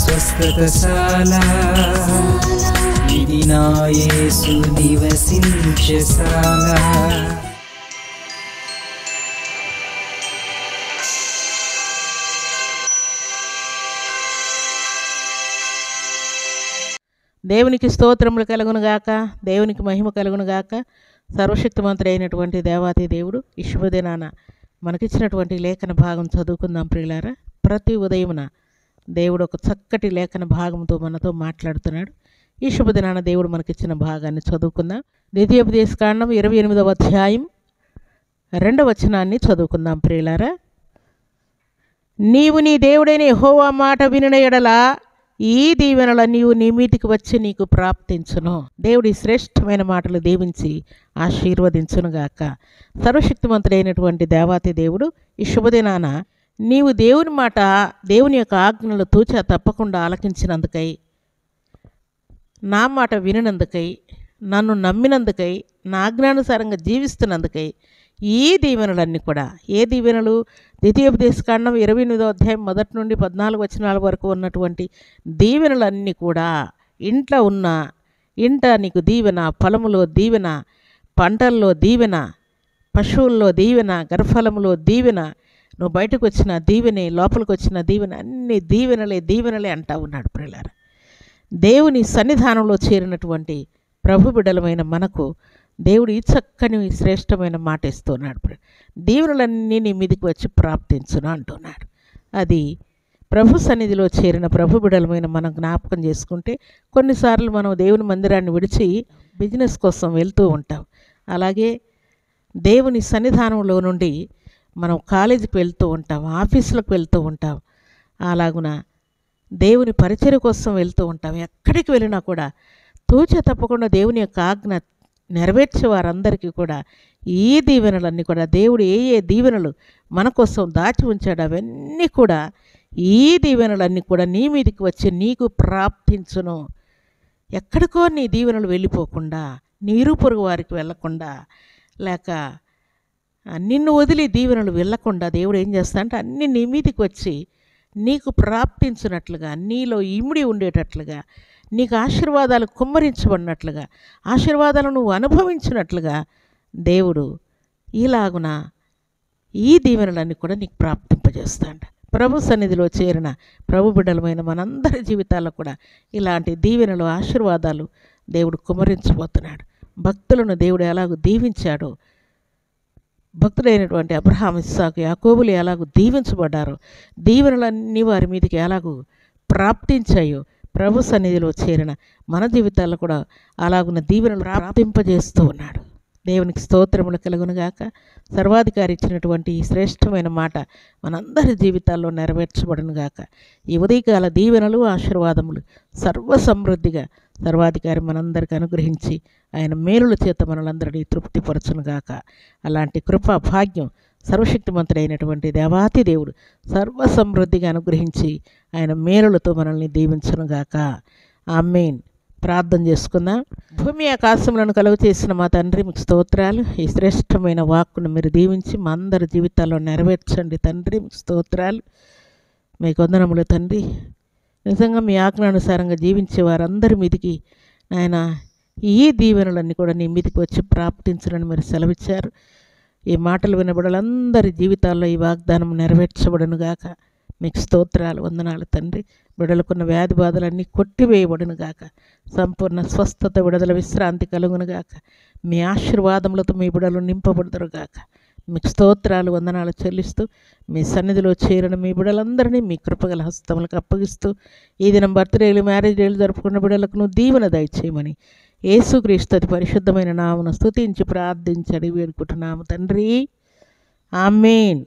స్వస్థతశాల ఇది నా యేసు నివసించశాల. దేవునికి స్తోత్రములు కలుగునుగాక, దేవునికి మహిమ కలుగునుగాక. సర్వశక్తిమంతుడు అయినటువంటి దేవాతి దేవుడు ఈ శుభదినాన మనకిచ్చినటువంటి లేఖన భాగం చదువుకుందాం ప్రియులారా. ప్రతి ఉదయమున దేవుడు ఒక చక్కటి లేఖన భాగంతో మనతో మాట్లాడుతున్నాడు. ఈ శుభదినాన దేవుడు మనకిచ్చిన భాగాన్ని చదువుకుందాం. ద్వితీయోపదేశకాండం 28వ అధ్యాయం 2వ వచనాన్ని చదువుకుందాం ప్రియులారా. నీవు నీ దేవుడైన యెహోవా మాట వినిన ఎడల ఈ దీవెనలన్నీ నీ మీదికి వచ్చి నీకు ప్రాప్తించును. దేవుడి శ్రేష్టమైన మాటలు దీవించి ఆశీర్వదించునుగాక. సర్వశక్తిమంతుడైనటువంటి దేవాతి దేవుడు ఈ శుభదినాన నీవు దేవుని మాట, దేవుని యొక్క ఆజ్ఞలు తూచా తప్పకుండా ఆలకించినందుకై, నా మాట వినినందుకై, నన్ను నమ్మినందుకై, నా ఆజ్ఞానుసారంగా జీవిస్తున్నందుకై ఈ దీవెనలన్నీ కూడా, ఏ దీవెనలు? ద్వితీయోపదేశకాండం 28వ అధ్యాయం 1 నుండి 14 వచనాల వరకు ఉన్నటువంటి దీవెనలన్నీ కూడా ఇంట నీకు దీవెన, పొలములో దీవెన, పంటల్లో దీవెన, పశువుల్లో దీవెన, గర్భఫలములో దీవెన, నువ్వు బయటకు వచ్చిన దీవెనే, లోపలికి వచ్చిన దీవెన, అన్ని దీవెనలే అంటా ఉన్నాడు ప్రియులారా. దేవుని సన్నిధానంలో చేరినటువంటి ప్రభు బిడ్డలమైన మనకు దేవుడు ఈ చక్కని శ్రేష్టమైన మాట ఇస్తున్నాడు. దీవెనలన్నీ నీ మీదకి వచ్చి ప్రాప్తించును అంటున్నాడు. అది ప్రభు సన్నిధిలో చేరిన ప్రభు బిడ్డలమైన మనం జ్ఞాపకం చేసుకుంటే, కొన్నిసార్లు మనం దేవుని మందిరాన్ని విడిచి బిజినెస్ కోసం వెళ్తూ ఉంటాం. అలాగే దేవుని సన్నిధానంలో నుండి మనం కాలేజీకి వెళ్తూ ఉంటాం, ఆఫీసులకు వెళ్తూ ఉంటాం, అలాగున దేవుని పరిచర్య కోసం వెళ్తూ ఉంటాం. ఎక్కడికి వెళ్ళినా కూడా తూచా తప్పకుండా దేవుని యొక్క ఆజ్ఞ నెరవేర్చే వారందరికీ కూడా ఈ దీవెనలన్నీ కూడా, దేవుడు ఏ దీవెనలు మన కోసం దాచి ఉంచాడు అవన్నీ కూడా, ఈ దీవెనలన్నీ కూడా నీ మీదకి వచ్చి నీకు ప్రాప్తించును. ఎక్కడికో నీ దీవెనలు వెళ్ళిపోకుండా, నీరు పొరుగు వారికి వెళ్ళకుండా, లేక నిన్ను వదిలి దీవెనలు వెళ్ళకుండా దేవుడు ఏం చేస్తాడంటే అన్నీ నీ మీదకి వచ్చి నీకు ప్రాప్తించినట్లుగా, నీలో ఇమిడి ఉండేటట్లుగా, నీకు ఆశీర్వాదాలు కుమ్మరించబడినట్లుగా, ఆశీర్వాదాలు నువ్వు అనుభవించినట్లుగా దేవుడు ఈలాగున ఈ దీవెనలన్నీ కూడా నీకు ప్రాప్తింపజేస్తాడు. ప్రభు సన్నిధిలో చేరిన ప్రభు బిడ్డలమైన మనందరి జీవితాల్లో కూడా ఇలాంటి దీవెనలు, ఆశీర్వాదాలు దేవుడు కుమ్మరించబోతున్నాడు. భక్తులను దేవుడు ఎలాగూ దీవించాడో, భక్తులైనటువంటి అబ్రహాము, ఇస్సాకు, యాకోబులు ఎలాగూ దీవించబడ్డారో, దీవెనలన్నీ వారి మీదకి ఎలాగూ ప్రాప్తించాయో, ప్రభు సన్నిధిలో చేరిన మన జీవితాల్లో కూడా అలాగున్న దీవెనలు ప్రాప్తింపజేస్తూ ఉన్నాడు. దేవునికి స్తోత్రములు కలుగునుగాక. సర్వాధికారి ఇచ్చినటువంటి ఈ శ్రేష్టమైన మాట మనందరి జీవితాల్లో నెరవేర్చబడునుగాక. ఈ ఉదయకాల దీవెనలు, ఆశీర్వాదములు సర్వ సమృద్ధిగా సర్వాధికారి మనందరికి అనుగ్రహించి ఆయన మేలుల చేత మనలందరినీ తృప్తిపరచునుగాక. అలాంటి కృపా భాగ్యం సర్వశక్తిమంతుడైనటువంటి దేవాతి దేవుడు సర్వ సమృద్ధిగా అనుగ్రహించి ఆయన మేలులతో మనల్ని దీవించునుగాక. ఆమేన్. ప్రార్థన చేసుకుందాం. భూమి ఆకాశములను కలుగు చేసిన మా తండ్రి, మీకు స్తోత్రాలు. ఈ శ్రేష్టమైన వాక్కును మీరు దీవించి మా అందరి జీవితాల్లో నెరవేర్చండి తండ్రి. మీకు స్తోత్రాలు, మీకు వందనములు తండ్రి. నిజంగా మీ ఆజ్ఞానుసారంగా జీవించే వారందరి మీదికి ఆయన ఈ దీవెనలన్నీ కూడా నీ మీదికి వచ్చి ప్రాప్తించరని మీరు సెలవిచ్చారు. ఈ మాటలు వినబడాలందరి జీవితాల్లో ఈ వాగ్దానం నెరవేర్చబడునుగాక. మీకు స్తోత్రాలు, వందనాలు తండ్రి. బిడలకున్న వ్యాధి బాధలన్నీ కొట్టివేయబడునుగాక. సంపూర్ణ స్వస్థత, విడుదల, విశ్రాంతి కలుగునుగాక. మీ ఆశీర్వాదములతో మీ బిడలు నింపబడుదురుగాక. మీకు స్తోత్రాలు, వందనాలు చెల్లిస్తూ మీ సన్నిధిలో చేరిన మీ బిడలందరినీ మీ కృపగల హస్తములకు అప్పగిస్తూ ఈ దినం బర్త్డేలు, మ్యారేజ్ డేలు జరుపుకున్న బిడలకు దీవెన దయచేయమని యేసుక్రీస్తు అతి పరిశుద్ధమైన నామమున స్తుతించి ప్రార్థించి అడిగి వేడుకుంటున్నాము తండ్రి. ఆమేన్.